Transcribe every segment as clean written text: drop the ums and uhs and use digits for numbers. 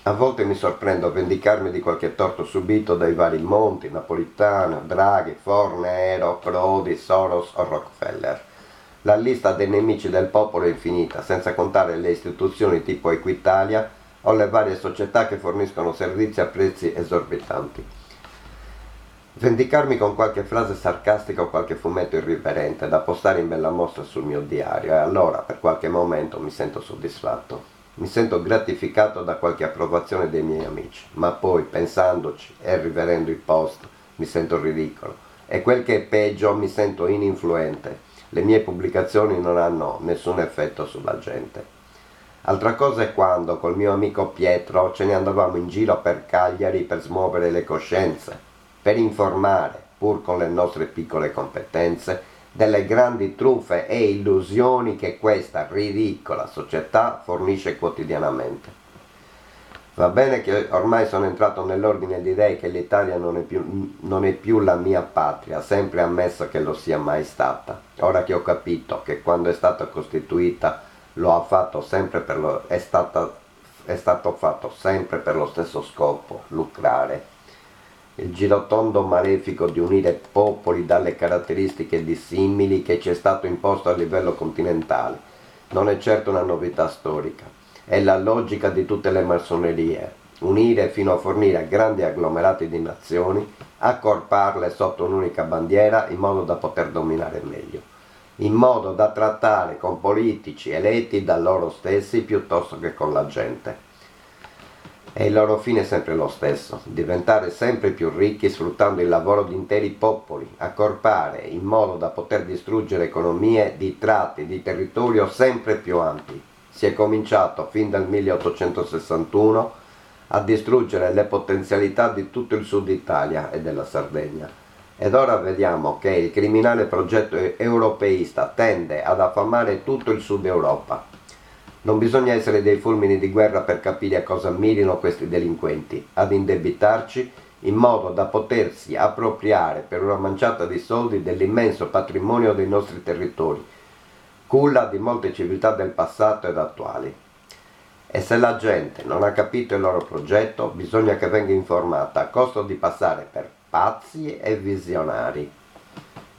A volte mi sorprendo a vendicarmi di qualche torto subito dai vari Monti, Napolitano, Draghi, Fornero, Prodi, Soros o Rockefeller. La lista dei nemici del popolo è infinita, senza contare le istituzioni tipo Equitalia o le varie società che forniscono servizi a prezzi esorbitanti. Vendicarmi con qualche frase sarcastica o qualche fumetto irriverente da postare in bella mostra sul mio diario e allora per qualche momento mi sento soddisfatto. Mi sento gratificato da qualche approvazione dei miei amici, ma poi pensandoci e rivedendo i post mi sento ridicolo e quel che è peggio mi sento ininfluente. Le mie pubblicazioni non hanno nessun effetto sulla gente. Altra cosa è quando col mio amico Pietro ce ne andavamo in giro per Cagliari per smuovere le coscienze, per informare, pur con le nostre piccole competenze, delle grandi truffe e illusioni che questa ridicola società fornisce quotidianamente. Va bene che ormai sono entrato nell'ordine di idee che l'Italia non è più la mia patria, sempre ammesso che lo sia mai stata. Ora che ho capito che quando è stata costituita lo ha fatto sempre è stato fatto sempre per lo stesso scopo, lucrare. Il girotondo malefico di unire popoli dalle caratteristiche dissimili che ci è stato imposto a livello continentale non è certo una novità storica, è la logica di tutte le massonerie, unire fino a fornire grandi agglomerati di nazioni, accorparle sotto un'unica bandiera in modo da poter dominare meglio, in modo da trattare con politici eletti da loro stessi piuttosto che con la gente. E il loro fine è sempre lo stesso, diventare sempre più ricchi sfruttando il lavoro di interi popoli, accorpare in modo da poter distruggere economie di tratti di territorio sempre più ampi. Si è cominciato fin dal 1861 a distruggere le potenzialità di tutto il sud Italia e della Sardegna. Ed ora vediamo che il criminale progetto europeista tende ad affamare tutto il sud Europa. Non bisogna essere dei fulmini di guerra per capire a cosa mirino questi delinquenti, ad indebitarci in modo da potersi appropriare per una manciata di soldi dell'immenso patrimonio dei nostri territori, culla di molte civiltà del passato ed attuali. E se la gente non ha capito il loro progetto, bisogna che venga informata a costo di passare per pazzi e visionari.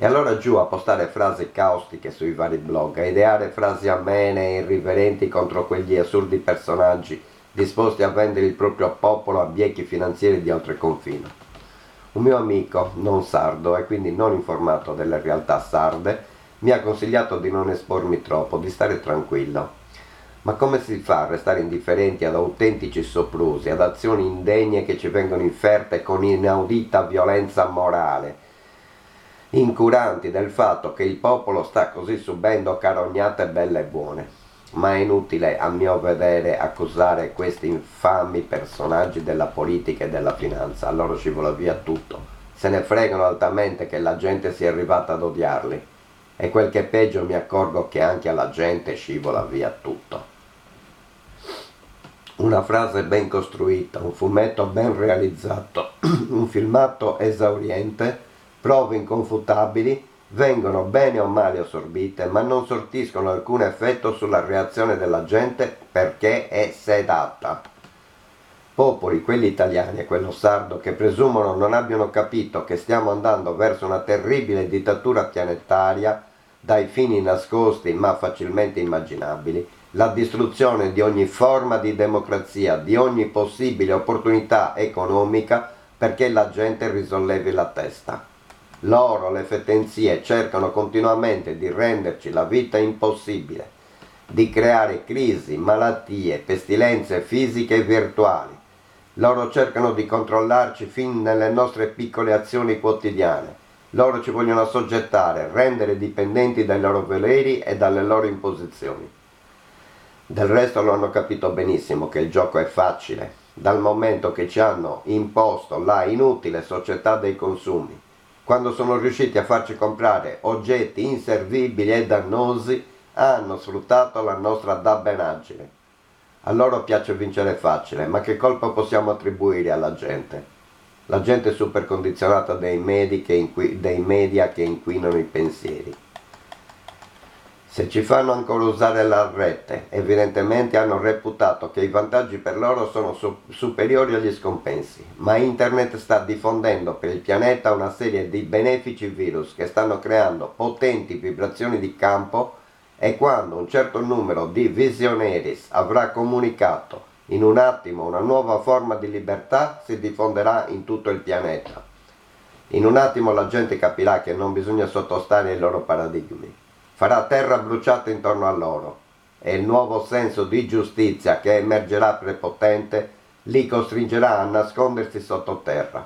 E allora giù a postare frasi caustiche sui vari blog, a ideare frasi amene e irriverenti contro quegli assurdi personaggi disposti a vendere il proprio popolo a biechi finanzieri di oltreconfine. Un mio amico, non sardo e quindi non informato delle realtà sarde, mi ha consigliato di non espormi troppo, di stare tranquillo. Ma come si fa a restare indifferenti ad autentici soprusi, ad azioni indegne che ci vengono inferte con inaudita violenza morale, incuranti del fatto che il popolo sta così subendo carognate belle e buone? Ma è inutile, a mio vedere, accusare questi infami personaggi della politica e della finanza, a loro ci vola via tutto. Se ne fregano altamente che la gente sia arrivata ad odiarli. E quel che è peggio mi accorgo che anche alla gente scivola via tutto. Una frase ben costruita, un fumetto ben realizzato, un filmato esauriente, prove inconfutabili, vengono bene o male assorbite, ma non sortiscono alcun effetto sulla reazione della gente perché è sedata. Popoli, quelli italiani e quello sardo, che presumono non abbiano capito che stiamo andando verso una terribile dittatura pianetaria, dai fini nascosti ma facilmente immaginabili, la distruzione di ogni forma di democrazia, di ogni possibile opportunità economica perché la gente risollevi la testa. Loro, le fetenzie, cercano continuamente di renderci la vita impossibile, di creare crisi, malattie, pestilenze fisiche e virtuali. Loro cercano di controllarci fin nelle nostre piccole azioni quotidiane. Loro ci vogliono assoggettare, rendere dipendenti dai loro voleri e dalle loro imposizioni. Del resto lo hanno capito benissimo che il gioco è facile, dal momento che ci hanno imposto la inutile società dei consumi. Quando sono riusciti a farci comprare oggetti inservibili e dannosi, hanno sfruttato la nostra dabbenaggine. A loro piace vincere facile, ma che colpa possiamo attribuire alla gente? La gente è super condizionata dai media che inquinano i pensieri. Se ci fanno ancora usare la rete, evidentemente hanno reputato che i vantaggi per loro sono superiori agli scompensi, ma Internet sta diffondendo per il pianeta una serie di benefici virus che stanno creando potenti vibrazioni di campo e quando un certo numero di visionaries avrà comunicato in un attimo una nuova forma di libertà, si diffonderà in tutto il pianeta. In un attimo la gente capirà che non bisogna sottostare ai loro paradigmi. Farà terra bruciata intorno a loro e il nuovo senso di giustizia che emergerà prepotente li costringerà a nascondersi sottoterra.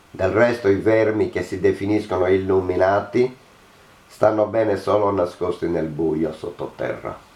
Del resto i vermi che si definiscono illuminati stanno bene solo nascosti nel buio sottoterra.